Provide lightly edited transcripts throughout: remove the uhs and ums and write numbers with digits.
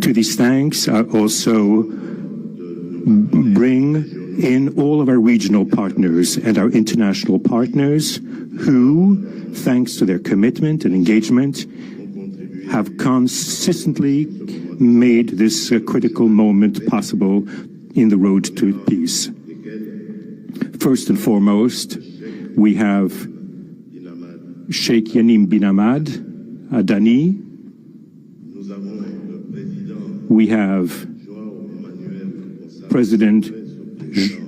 To these thanks, I also bring in all of our regional partners and our international partners who, thanks to their commitment and engagement, have consistently made this critical moment possible in the road to peace. First and foremost, we have Sheikh Yanim bin Ahmad Adani. We have President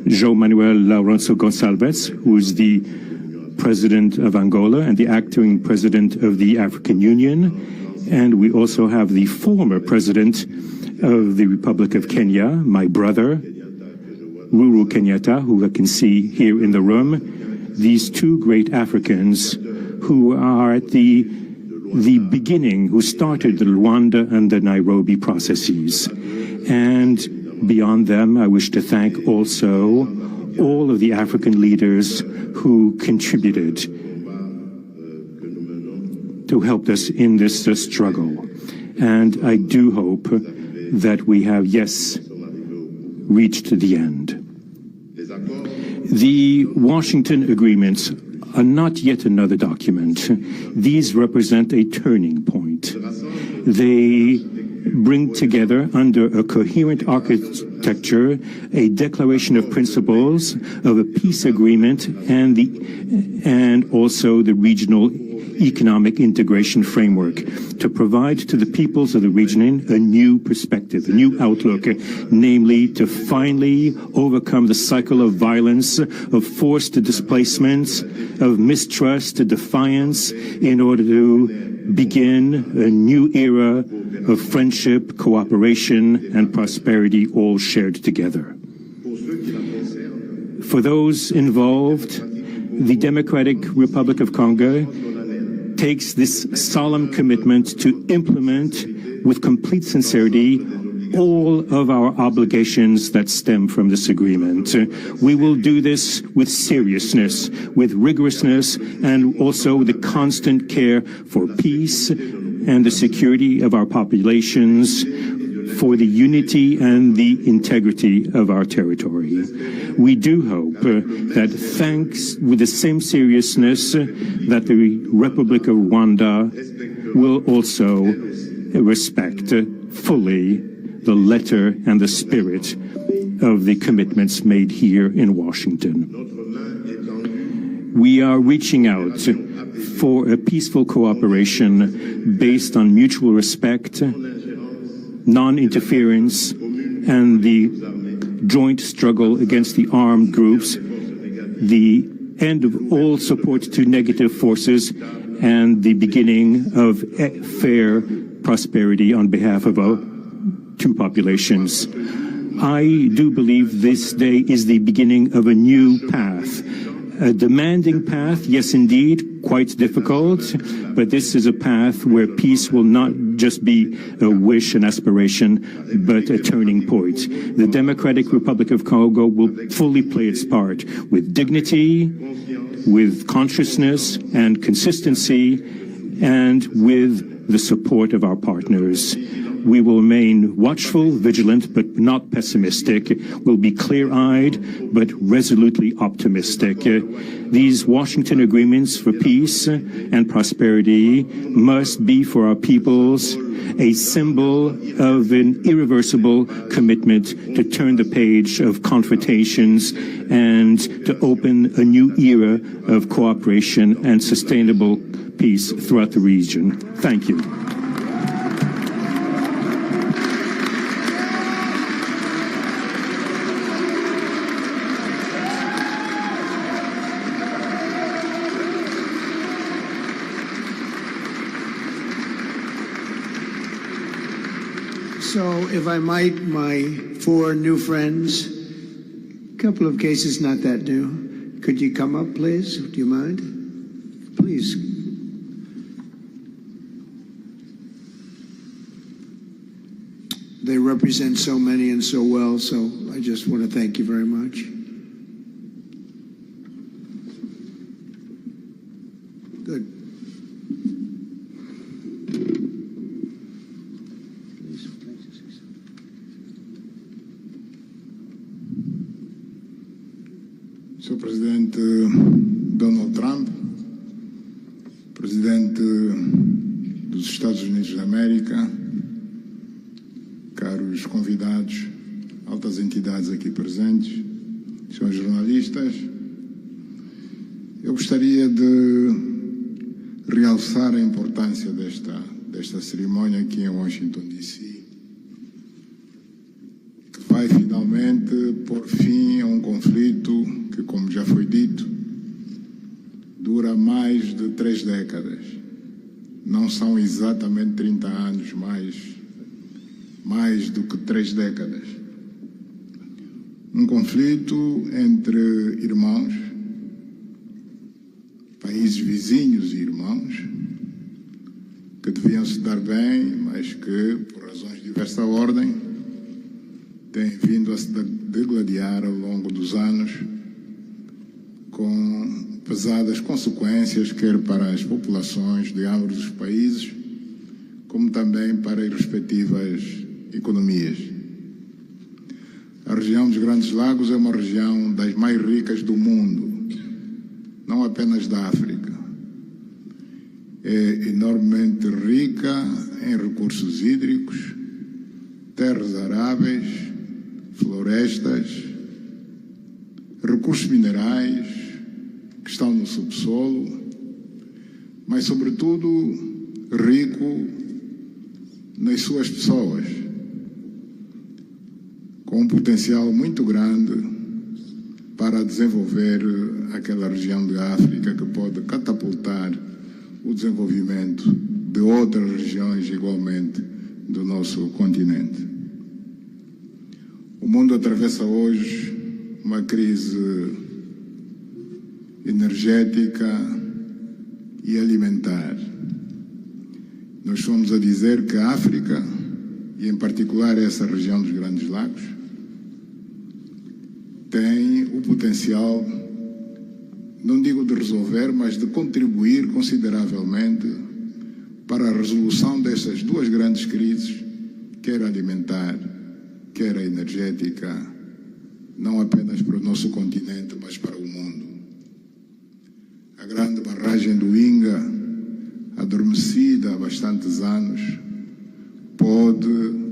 João Manuel Lourenço Gonçalves, who is the President of Angola and the acting President of the African Union. And we also have the former President of the Republic of Kenya, my brother, Uhuru Kenyatta, who I can see here in the room. These two great Africans who are at the beginning, who started the Rwanda and the Nairobi processes. And beyond them, I wish to thank also all of the African leaders who contributed to help us in this struggle. And I do hope that we have, yes, reached the end. The Washington agreements are not yet another document. These represent a turning point. They bring together under a coherent architecture a declaration of principles of a peace agreement and also the regional economic integration framework to provide to the peoples of the region a new perspective, a new outlook, namely to finally overcome the cycle of violence, of forced displacements, of mistrust, defiance, in order to begin a new era of friendship, cooperation, and prosperity, all shared together. For those involved, the Democratic Republic of Congo takes this solemn commitment to implement with complete sincerity all of our obligations that stem from this agreement. We will do this with seriousness, with rigorousness, and also with the constant care for peace and the security of our populations, for the unity and the integrity of our territory. We do hope that thanks with the same seriousness that the Republic of Rwanda will also respect fully the letter and the spirit of the commitments made here in Washington. We are reaching out for a peaceful cooperation based on mutual respect, non-interference, and the joint struggle against the armed groups, the end of all support to negative forces, and the beginning of fair prosperity on behalf of our two populations. I do believe this day is the beginning of a new path. A demanding path, yes indeed, quite difficult, but this is a path where peace will not just be a wish, an aspiration, but a turning point. The Democratic Republic of Congo will fully play its part with dignity, with consciousness and consistency, and with the support of our partners. We will remain watchful, vigilant, but not pessimistic. We'll be clear-eyed, but resolutely optimistic. These Washington agreements for peace and prosperity must be for our peoples a symbol of an irreversible commitment to turn the page of confrontations and to open a new era of cooperation and sustainable peace throughout the region. Thank you. So, if I might, my four new friends, a couple of cases not that new. Could you come up, please? Do you mind? Please. They represent so many and so well, so I just want to thank you very much. Good. Sr. Presidente Donald Trump, Presidente dos Estados Unidos da América, caros convidados, altas entidades aqui presentes, senhores jornalistas, eu gostaria de realçar a importância desta cerimônia aqui em Washington, D.C., que vai finalmente pôr fim a um conflito que, como já foi dito, dura mais de 3 décadas. Não são exatamente 30 anos, mais do que 3 décadas. Um conflito entre irmãos, países vizinhos e irmãos, que deviam se dar bem, mas que, por razões de diversa ordem, têm vindo a se degladiar ao longo dos anos, com pesadas consequências, quer para as populações de ambos os países, como também para as respectivas economias. A região dos Grandes Lagos é uma região das mais ricas do mundo, não apenas da África. É enormemente rica em recursos hídricos, terras aráveis, florestas, recursos minerais que estão no subsolo, mas, sobretudo, rico nas suas pessoas, com um potencial muito grande para desenvolver aquela região de África que pode catapultar o desenvolvimento de outras regiões igualmente do nosso continente. O mundo atravessa hoje uma crise energética e alimentar. Nós fomos a dizer que a África, e em particular essa região dos Grandes Lagos, tem o potencial, não digo de resolver, mas de contribuir consideravelmente para a resolução dessas 2 grandes crises, quer a alimentar, quer a energética, não apenas para o nosso continente, mas para o mundo. A grande barragem do Inga, adormecida há bastantes anos, pode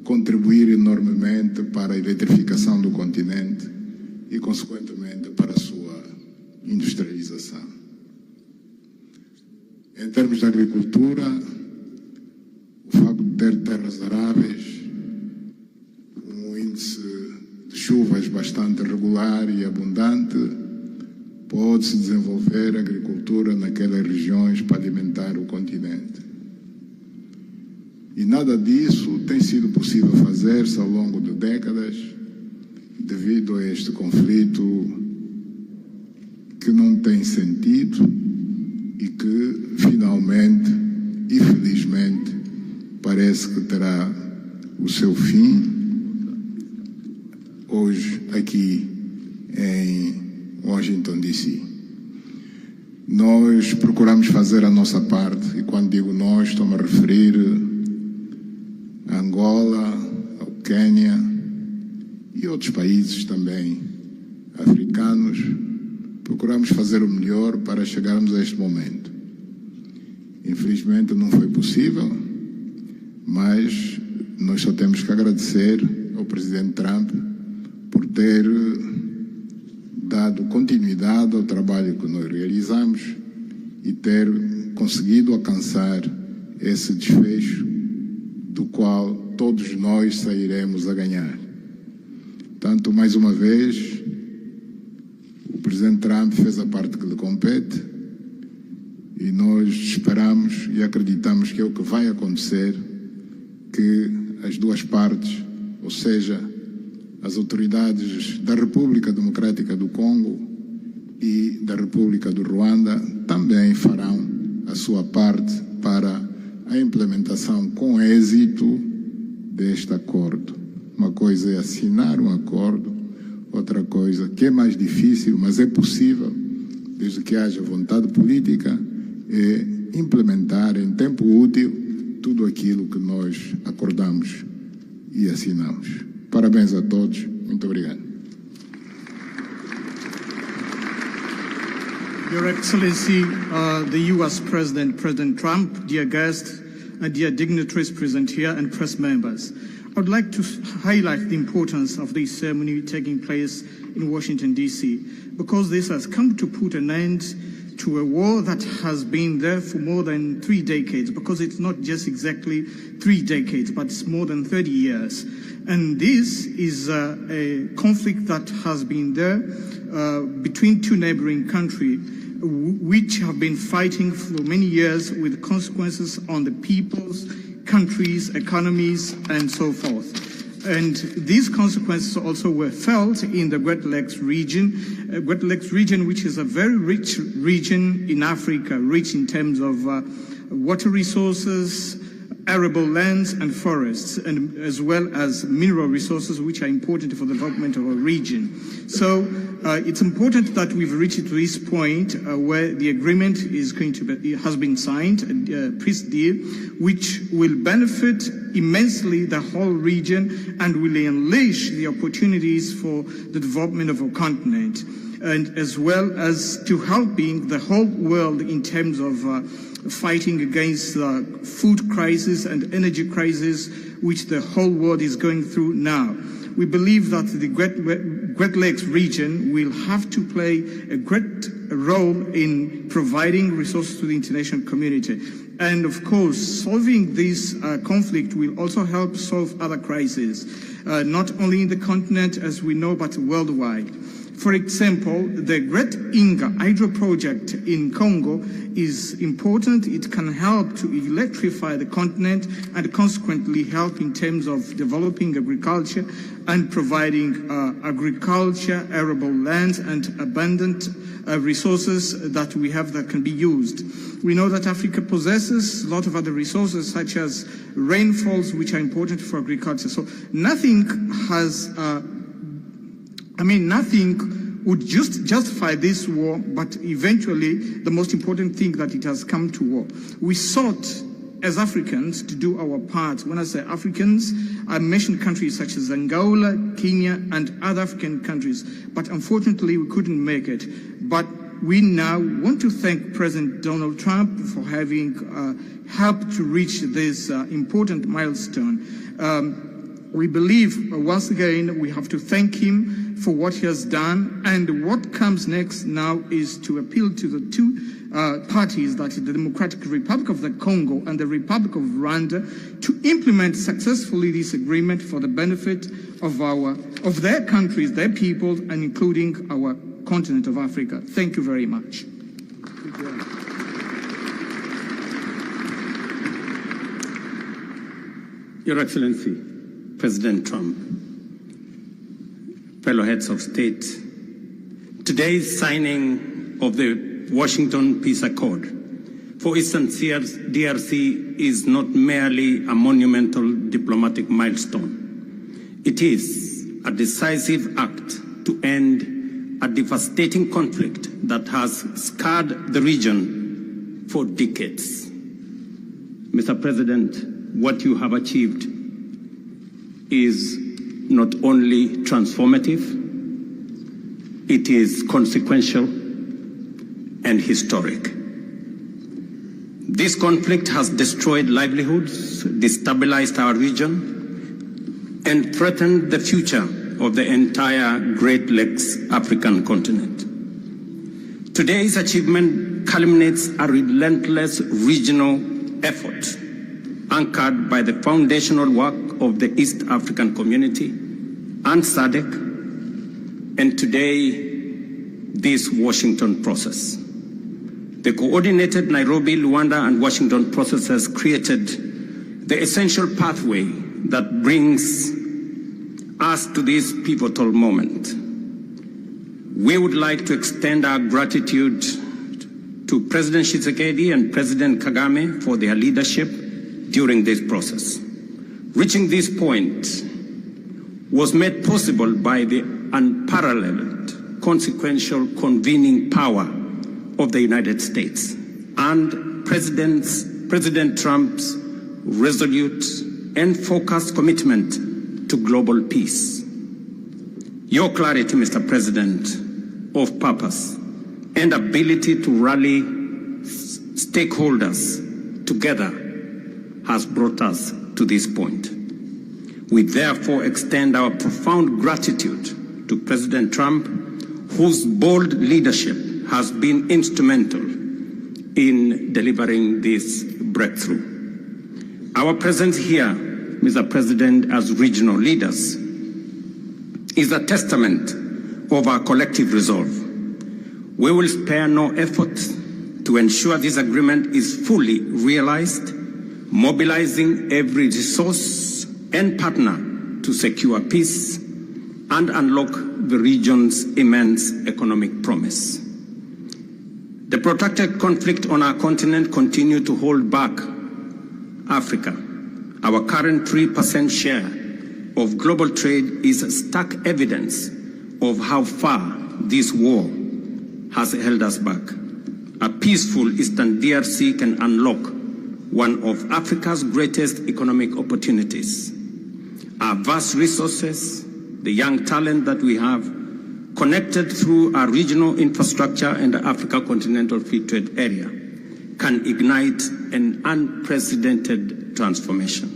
contribuir enormemente para a eletrificação do continente e, consequentemente, para a sua industrialização. Em termos de agricultura, o facto de ter terras aráveis, um índice de chuvas bastante regular e abundante, pode-se desenvolver agricultura naquelas regiões para alimentar o continente. E nada disso tem sido possível fazer-se ao longo de décadas, devido a este conflito que não tem sentido e que, finalmente e felizmente, parece que terá o seu fim hoje aqui em Washington, D.C. Nós procuramos fazer a nossa parte, e quando digo nós, estou-me a referir a Angola, ao Quênia e outros países também africanos. Procuramos fazer o melhor para chegarmos a este momento. Infelizmente não foi possível, mas nós só temos que agradecer ao Presidente Trump por ter dado continuidade ao trabalho que nós realizamos e ter conseguido alcançar esse desfecho do qual todos nós sairemos a ganhar. Portanto, mais uma vez, o Presidente Trump fez a parte que lhe compete e nós esperamos e acreditamos que é o que vai acontecer, que as 2 partes, ou seja, as autoridades da República Democrática do Congo e da República do Ruanda também farão a sua parte para a implementação com êxito deste acordo. Uma coisa é assinar um acordo, outra coisa que é mais difícil, mas é possível, desde que haja vontade política, é implementar em tempo útil tudo aquilo que nós acordamos e assinamos. Parabéns a todos. Muito obrigado. Your Excellency, the U.S. President, President Trump, dear guests, and dear dignitaries present here and press members. I would like to highlight the importance of this ceremony taking place in Washington, D.C., because this has come to put an end to a war that has been there for more than 3 decades, because it's not just exactly 3 decades, but it's more than 30 years. And this is a conflict that has been there between two neighboring countries, which have been fighting for many years with consequences on the peoples, countries, economies, and so forth. And these consequences also were felt in the Great Lakes region, which is a very rich region in Africa, rich in terms of water resources, arable lands and forests, and as well as mineral resources, which are important for the development of a region. So it's important that we've reached to this point where the agreement is going to be, has been signed, a peace deal, which will benefit immensely the whole region and will unleash the opportunities for the development of our continent, and as well as to helping the whole world in terms of fighting against the food crisis and energy crisis which the whole world is going through now. We believe that the Great Lakes region will have to play a great role in providing resources to the international community. And of course, solving this conflict will also help solve other crises, not only in the continent as we know, but worldwide. For example, the Great Inga hydro project in Congo is important. It can help to electrify the continent and consequently help in terms of developing agriculture and providing agriculture, arable lands, and abundant resources that we have that can be used. We know that Africa possesses a lot of other resources such as rainfalls, which are important for agriculture. So nothing has nothing would just justify this war, but eventually the most important thing that it has come to war. We sought as Africans to do our part. When I say Africans, I mention countries such as Angola, Kenya, and other African countries, but unfortunately we couldn't make it. But we now want to thank President Donald Trump for having helped to reach this important milestone. We believe, once again, we have to thank him for what he has done, and what comes next now is to appeal to the two parties, that is the Democratic Republic of the Congo and the Republic of Rwanda, to implement successfully this agreement for the benefit of their countries, their people, and including our continent of Africa. Thank you very much. Your Excellency, President Trump, fellow heads of state, today's signing of the Washington Peace Accord for Eastern DRC is not merely a monumental diplomatic milestone. It is a decisive act to end a devastating conflict that has scarred the region for decades. Mr. President, what you have achieved is not only transformative, it is consequential and historic. This conflict has destroyed livelihoods, destabilized our region, and threatened the future of the entire Great Lakes African continent. Today's achievement culminates a relentless regional effort anchored by the foundational work of the East African Community and SADC, and today, this Washington process. The coordinated Nairobi, Luanda, and Washington process has created the essential pathway that brings us to this pivotal moment. We would like to extend our gratitude to President Tshisekedi and President Kagame for their leadership during this process. Reaching this point was made possible by the unparalleled consequential convening power of the United States and President Trump's resolute and focused commitment to global peace. Your clarity, Mr. President, of purpose and ability to rally stakeholders together has brought us to this point. We therefore extend our profound gratitude to President Trump, whose bold leadership has been instrumental in delivering this breakthrough. Our presence here, Mr. President, as regional leaders, is a testament of our collective resolve. We will spare no effort to ensure this agreement is fully realized, mobilizing every resource and partner to secure peace and unlock the region's immense economic promise. The protracted conflict on our continent continues to hold back Africa. Our current 3% share of global trade is stark evidence of how far this war has held us back. A peaceful Eastern DRC can unlock one of Africa's greatest economic opportunities. Our vast resources, the young talent that we have, connected through our regional infrastructure and the Africa Continental Free Trade Area, can ignite an unprecedented transformation.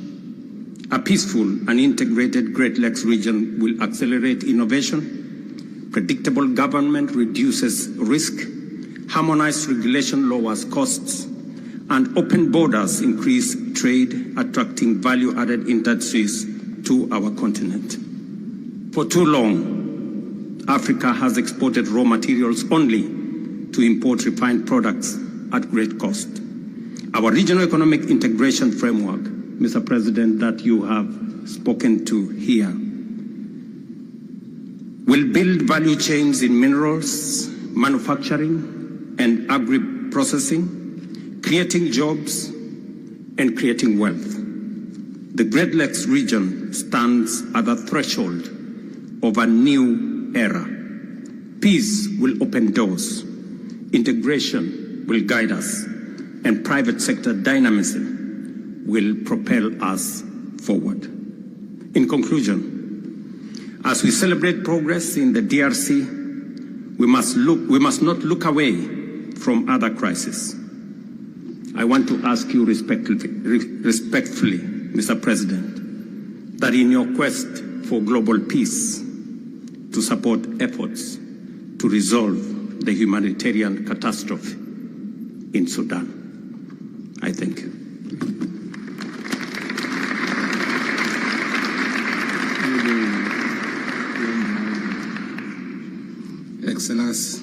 A peaceful and integrated Great Lakes region will accelerate innovation, predictable government reduces risk, harmonized regulation lowers costs, and open borders increase trade, attracting value-added industries to our continent. For too long, Africa has exported raw materials only to import refined products at great cost. Our regional economic integration framework, Mr. President, that you have spoken to here, will build value chains in minerals, manufacturing, and agri-processing, creating jobs and creating wealth. The Great Lakes region stands at the threshold of a new era. Peace will open doors, integration will guide us, and private sector dynamism will propel us forward. In conclusion, as we celebrate progress in the DRC, we must not look away from other crises. I want to ask you respectfully, Mr. President, that in your quest for global peace, to support efforts to resolve the humanitarian catastrophe in Sudan. I thank you. Excellence,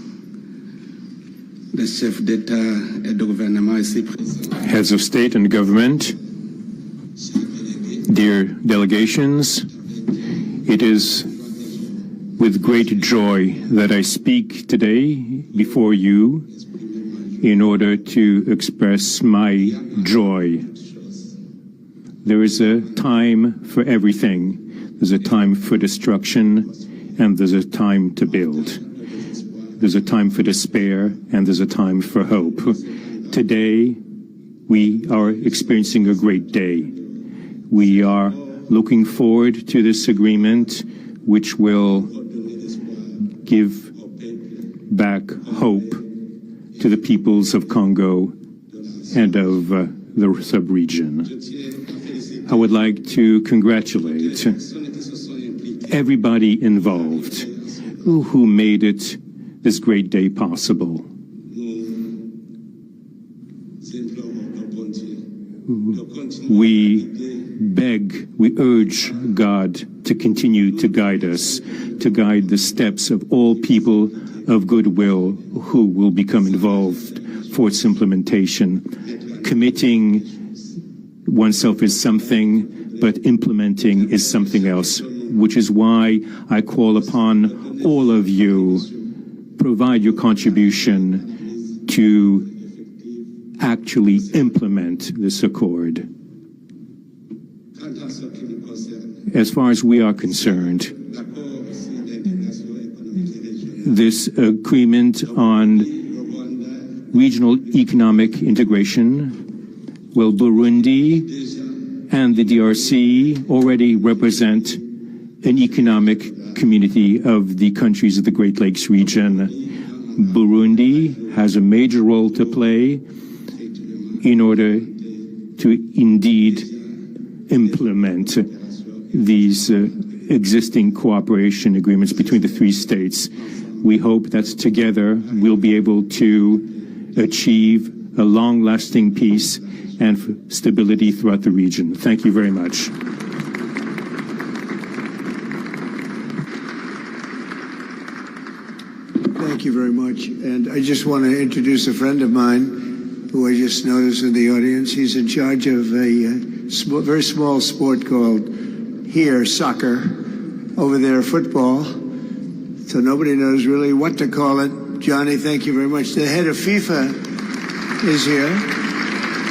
le chef d'État et de gouvernement ici présent. Heads of state and government, dear delegations, it is with great joy that I speak today before you in order to express my joy. There is a time for everything. There's a time for destruction, and there's a time to build. There's a time for despair, and there's a time for hope. Today, we are experiencing a great day. We are looking forward to this agreement, which will give back hope to the peoples of Congo and of the sub-region. I would like to congratulate everybody involved who made it this great day possible. We beg, we urge God to continue to guide us, to guide the steps of all people of goodwill who will become involved for its implementation. Committing oneself is something, but implementing is something else, which is why I call upon all of you, provide your contribution to actually implement this accord. As far as we are concerned, this agreement on regional economic integration, well, Burundi and the DRC already represent an economic community of the countries of the Great Lakes region. Burundi has a major role to play in order to indeed implement these existing cooperation agreements between the three states. We hope that together we'll be able to achieve a long-lasting peace and stability throughout the region. Thank you very much. Thank you very much. And I just want to introduce a friend of mine who I just noticed in the audience. He's in charge of a very small sport called here, soccer, over there, football. So nobody knows really what to call it. Johnny, thank you very much. The head of FIFA is here.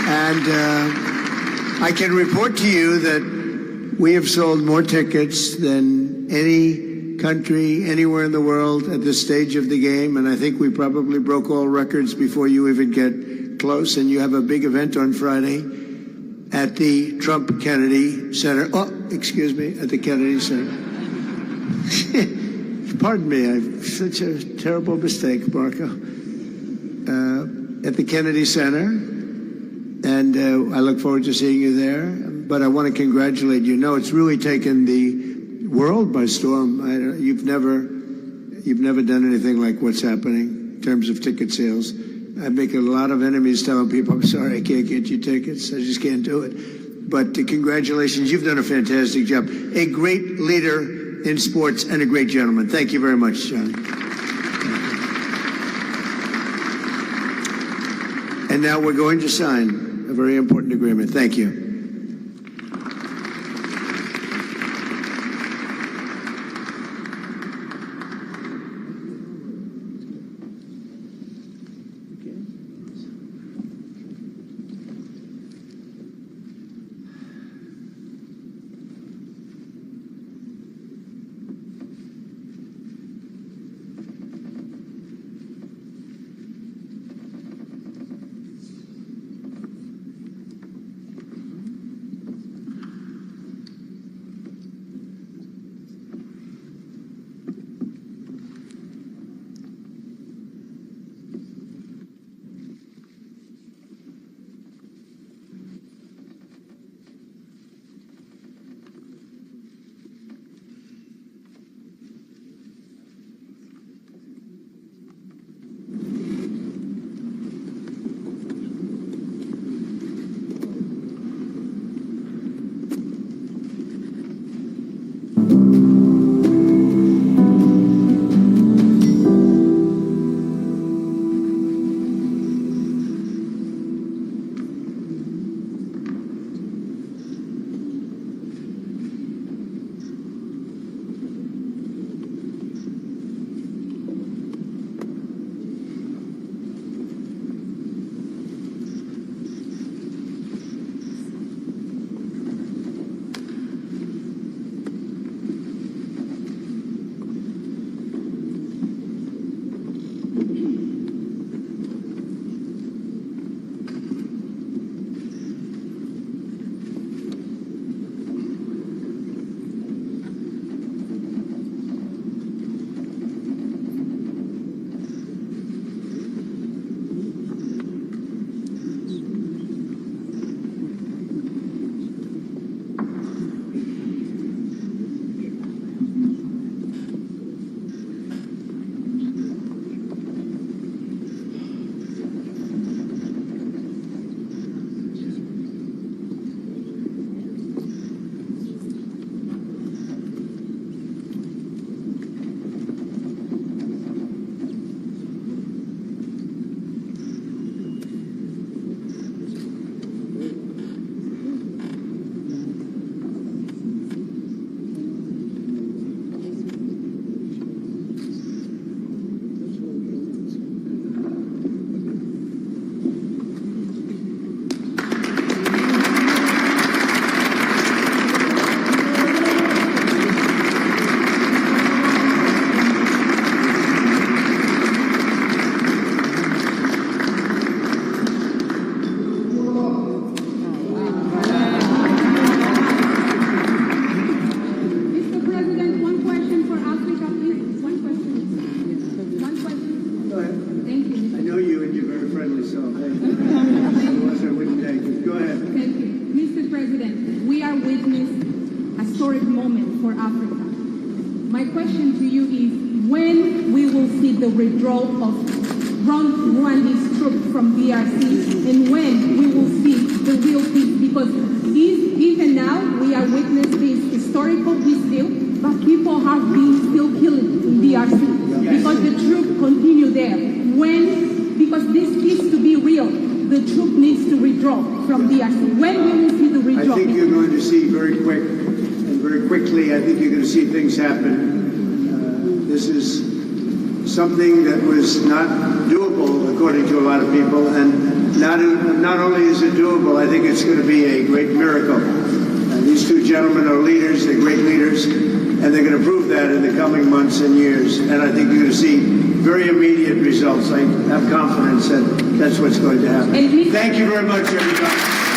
And I can report to you that we have sold more tickets than any country anywhere in the world at this stage of the game, and I think we probably broke all records before you even get close. And you have a big event on Friday at the Trump Kennedy Center. Oh, excuse me, at the Kennedy Center. Pardon me, I've such a terrible mistake, Marco. At the Kennedy Center, and I look forward to seeing you there. But I want to congratulate you. No, it's really taken the world by storm. You've never done anything like what's happening in terms of ticket sales. I make a lot of enemies telling people, I'm sorry, I can't get you tickets. I just can't do it. But congratulations, you've done a fantastic job. A great leader in sports and a great gentleman. Thank you very much, Johnny. And now we're going to sign a very important agreement. Thank you. historic moment for Africa. My question to you is when we will see the withdrawal of Rwandese troops from DRC and when we will see the real peace, because even now we are witnessing this historical peace deal, but people have been still killed in DRC because the troops continue there. Because this needs to be real, the troop needs to withdraw from DRC. When we will see the withdrawal? I think you're going to see very quickly, I think you're going to see things happen. This is something that was not doable, according to a lot of people, and not only is it doable, I think it's going to be a great miracle. These two gentlemen are leaders, they're great leaders, and they're going to prove that in the coming months and years, and I think you're going to see very immediate results. I have confidence that that's what's going to happen. Thank you very much, everybody.